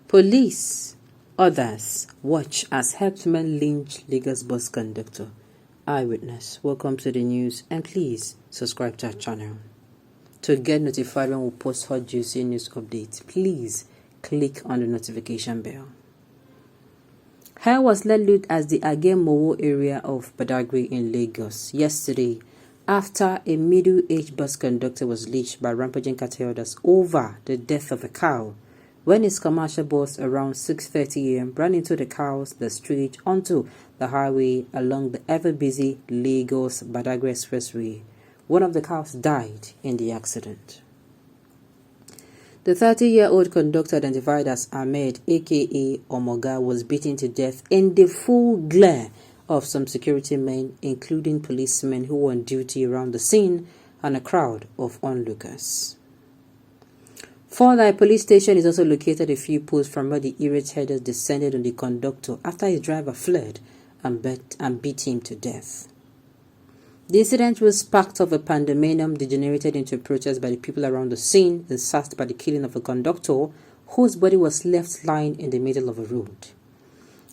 Police, others watch as Herdsman lynch Lagos bus conductor. Eyewitness, welcome to the news and please subscribe to our channel. To get notified when we post hot juicy news updates, please click on the notification bell. Hell was let loose as the Agemowo area of Badagry in Lagos yesterday after a middle-aged bus conductor was lynched by rampaging cartel over the death of a cow when his commercial bus around 6:30 a.m. ran into the cows the street onto the highway along the ever-busy Lagos-Badagry Expressway. One of the cows died in the accident. The 30-year-old conductor, identified as Ahmed aka Omoga, was beaten to death in the full glare of some security men, including policemen who were on duty around the scene and a crowd of onlookers. Further, a police station is also located a few posts from where the irate headers descended on the conductor after his driver fled and beat him to death. The incident was sparked of a pandemonium degenerated into a protest by the people around the scene, incensed by the killing of a conductor whose body was left lying in the middle of a road.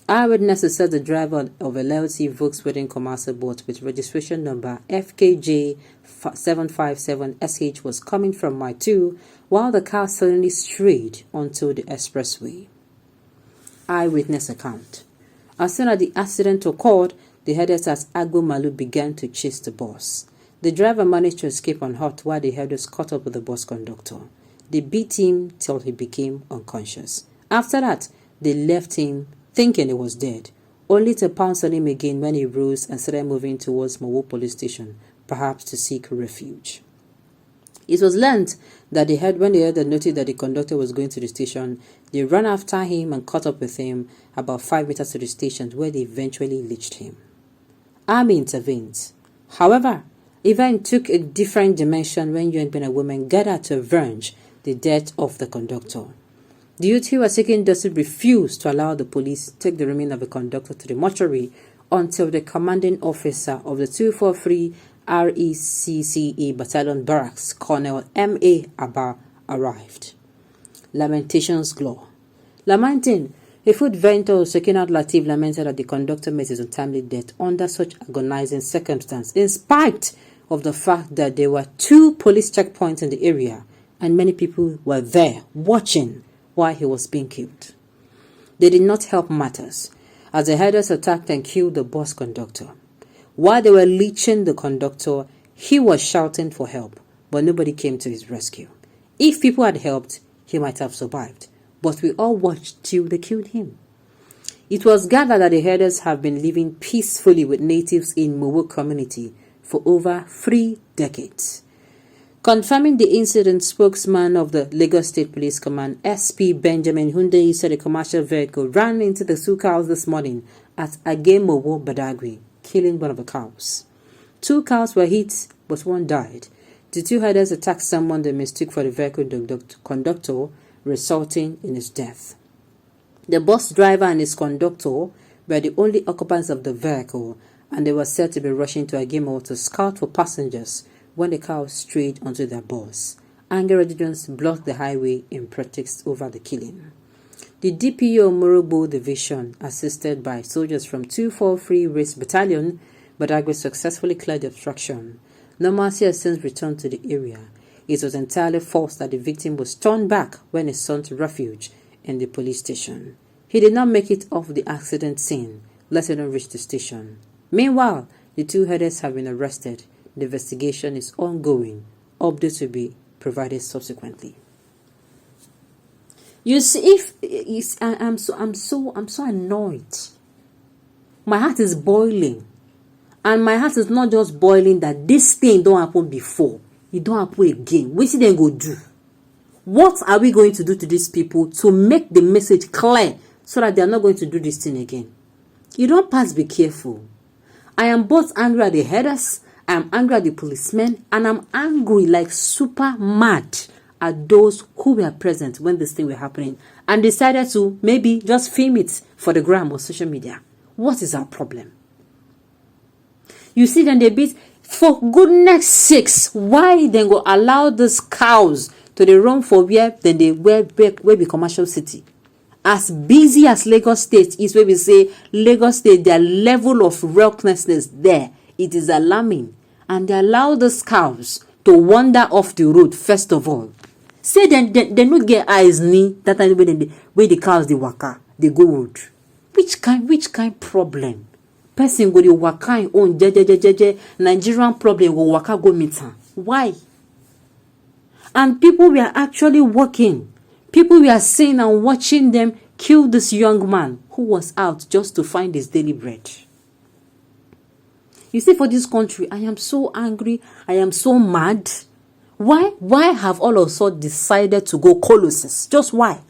Eyewitnesses said the driver of a Loyalty Volkswagen commercial bus with registration number FKJ 757SH was coming from Mile 2 while the car suddenly strayed onto the expressway. Eyewitness account. As soon as the accident occurred, the headers at Agbo Malu began to chase the bus. The driver managed to escape unhurt while the headers caught up with the bus conductor. They beat him till he became unconscious. After that, they left him thinking he was dead, only to pounce on him again when he rose and started moving towards Mowo police station, perhaps to seek refuge. It was learned that when the header noticed that the conductor was going to the station, they ran after him and caught up with him about 5 meters to the station, where they eventually lynched him. Army intervened. However, event took a different dimension when UN women gathered to avenge the death of the conductor. The youth who were seeking justice refused to allow the police to take the remains of the conductor to the mortuary until the commanding officer of the 243 RECCE Battalion Barracks, Colonel M.A. Abba, arrived. Lamentations glow. Lamenting, a food vendor, Sekinat Latif, lamented that the conductor met his untimely death under such agonizing circumstances, in spite of the fact that there were 2 police checkpoints in the area and many people were there watching while he was being killed. They did not help matters, as the headers attacked and killed the bus conductor. While they were lynching the conductor, he was shouting for help, but nobody came to his rescue. If people had helped, he might have survived, but we all watched till they killed him. It was gathered that the headers have been living peacefully with natives in Mowo community for over 3 decades. Confirming the incident, spokesman of the Lagos State Police Command, SP Benjamin Hunde, said a commercial vehicle ran into the 2 cows this morning at Agemowo, Badagry, killing one of the cows. 2 cows were hit, but 1 died. The 2 headers attacked someone they mistook for the vehicle conductor, resulting in his death. The bus driver and his conductor were the only occupants of the vehicle, and they were said to be rushing to Agemowo to scout for passengers when the cows strayed onto their bus. Anger residents blocked the highway in protest over the killing. The DPO Morobo Division, assisted by soldiers from 243 Race Battalion, Badagry successfully cleared the obstruction. Normalcy has since returned to the area. It was entirely false that the victim was turned back when he sought refuge in the police station. He did not make it off the accident scene, let alone reach the station. Meanwhile, the 2 headers have been arrested. The investigation is ongoing. Updates will be provided subsequently. You see, I'm so annoyed. My heart is boiling, and my heart is not just boiling that this thing don't happen before. It don't happen again. What did they go do? What are we going to do to these people to make the message clear so that they are not going to do this thing again? You don't pass. Be careful. I am both angry at the headers, I am angry at the policemen, and I'm angry like super mad at those who were present when this thing was happening and decided to maybe just film it for the gram or social media. What is our problem? You see, then they beat, for goodness sakes, why then go allow these cows to the roam for where then they where be commercial city? as busy as Lagos State is, where we say Lagos State, their level of recklessness there, it is alarming. And they allow those cows to wander off the road, first of all. Say they no get eyes ni that time where the cows they waka, they go road. Which kind problem? Person go the waka own jeje Nigerian problem go waka go meet her. Why? And people were actually working. People were seeing and watching them kill this young man who was out just to find his daily bread. You see, for this country, I am so angry. I am so mad. Why? Why have all of us decided to go colossus? Just why?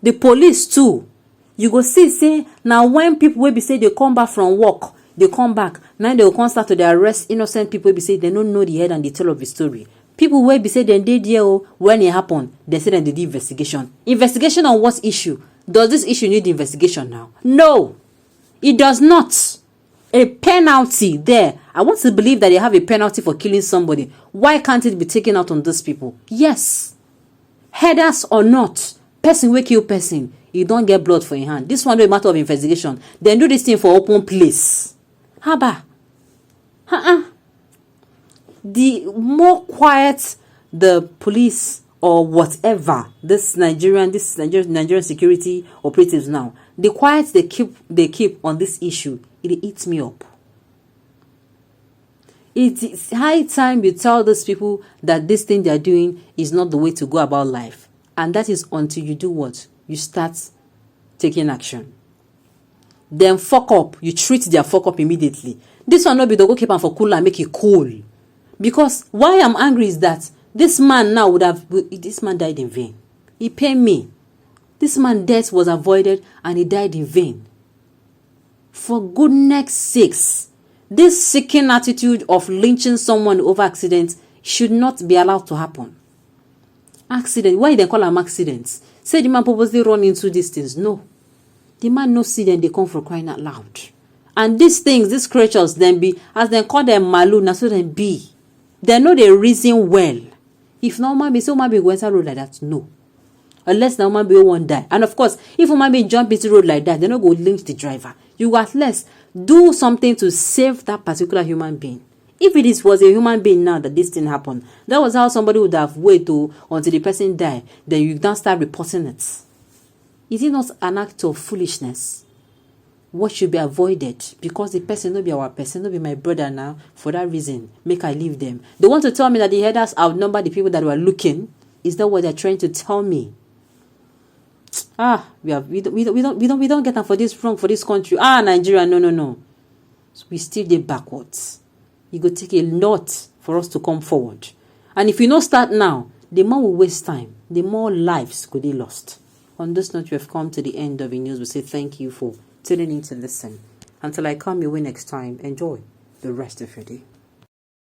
The police too. You go say now when people will be say they come back from work, they come back. Now they will come start to arrest innocent people. Will be say they don't know the head and the tail of the story. People will be say they did here when it happened. They say that they did investigation. Investigation on what issue? Does this issue need investigation now? No, it does not. A penalty there. I want to believe that they have a penalty for killing somebody. Why can't it be taken out on those people? Yes. Headers or not, person will kill person. You don't get blood for your hand. This one no matter of investigation. Then do this thing for open place. Haba. The more quiet the police or whatever this Nigerian security operatives now, the quiet they keep on this issue, it eats me up. It is high time you tell those people that this thing they are doing is not the way to go about life. And that is until you do what? You start taking action. Then fuck up. You treat their fuck up immediately. This one not be the go keep on for cool and make it cool. Because why I'm angry is that this man now this man died in vain. He paid me. This man's death was avoided and he died in vain. For goodness sakes, this seeking attitude of lynching someone over accident should not be allowed to happen. Accident, why they call them accidents? Say the man purposely run into these things. No. The man no see them, they come for crying out loud. And these things, these creatures, then be, as they call them malu, na so them be. They know they reason well. If no man be, so man be going to road like that, no. Unless the man be won't die. And of course, if a man be jump into road like that, they not go lynch the driver. You at least do something to save that particular human being. If it was a human being now that this thing happened, that was how somebody would have waited until the person died. Then you don't start reporting it. Is it not an act of foolishness? What should be avoided? Because the person will be our person, will be my brother now. For that reason, make I leave them. They want to tell me that the headers outnumber the people that were looking. Is that what they're trying to tell me? We don't get them for this wrong for this country. Nigeria, no. So we still get backwards. It will take a lot for us to come forward. And if we don't start now, the more we waste time, the more lives could be lost. On this note, we have come to the end of the news. We say thank you for tuning in to listen. Until I come your way next time, enjoy the rest of your day.